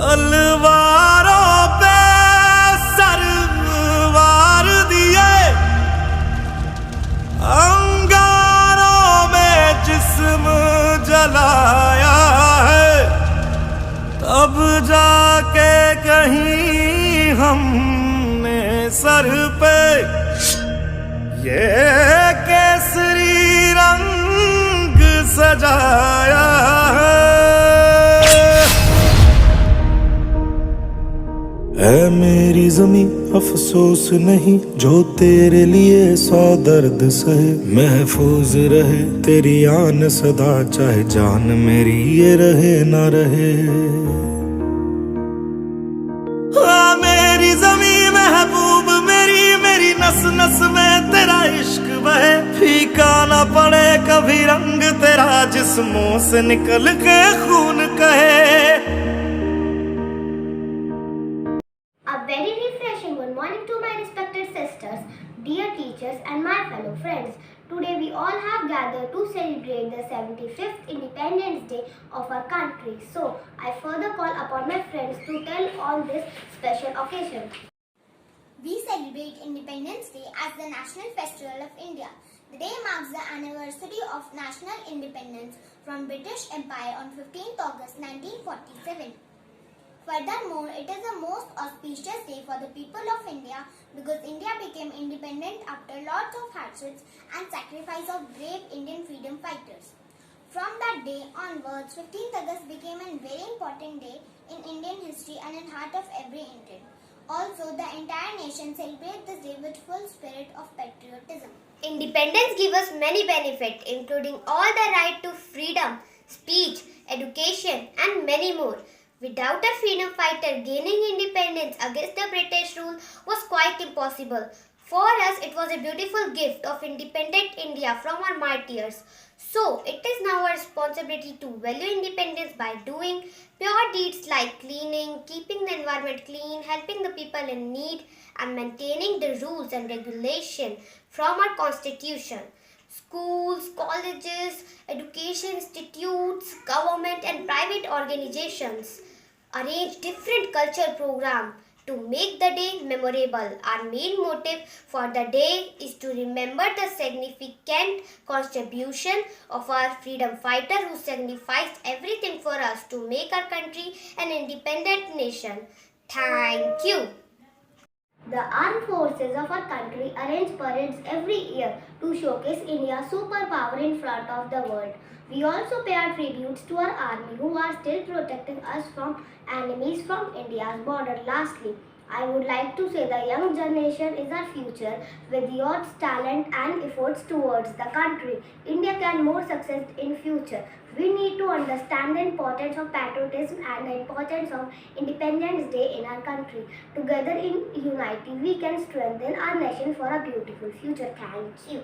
तलवारों पे सरवार दिए, अंगारों में जिस्म जलाया है, तब जाके कहीं हमने सर पे ये केसरी रंग सजाया है। ऐ मेरी ज़मीं अफसोस नहीं जो तेरे लिए 100 दर्द सहे, महफूज रहे तेरी आन सदा चाहे जान मेरी ये रहे ना रहे। हाँ मेरी ज़मीं महबूब मेरी, मेरी नस नस में तेरा इश्क बहे, फीका ना पड़े कभी रंग तेरा जिस्मों से निकल के खून कहे। A very refreshing good morning to my respected sisters, dear teachers and my fellow friends. Today we all have gathered to celebrate the 75th Independence Day of our country. So I further call upon my friends to tell on this special occasion. We celebrate Independence Day as the national festival of India. The day marks the anniversary of national independence from British Empire on 15th August 1947. Furthermore, it is the most auspicious day for the people of India because India became independent after lots of hardships and sacrifice of brave Indian freedom fighters. From that day onwards, 15th August became a very important day in Indian history and in heart of every Indian. Also, the entire nation celebrates this day with full spirit of patriotism. Independence gives us many benefits, including all the right to freedom, speech, education, and many more. Without a freedom fighter, gaining independence against the British rule was quite impossible. For us, it was a beautiful gift of independent India from our martyrs. So, it is now our responsibility to value independence by doing pure deeds like cleaning, keeping the environment clean, helping the people in need, and maintaining the rules and regulations from our constitution. Schools, colleges, education institutes, government and private organizations arrange different cultural programs to make the day memorable. Our main motive for the day is to remember the significant contribution of our freedom fighter who sacrificed everything for us to make our country an independent nation. Thank you. The armed forces of our country arrange parades every year to showcase India's superpower in front of the world. We also pay our tributes to our army who are still protecting us from enemies from India's border. Lastly, I would like to say the young generation is our future. With your talent and efforts towards the country, India can more success in future. We need to understand the importance of patriotism and the importance of Independence Day in our country. Together in unity, we can strengthen our nation for a beautiful future. Thank you.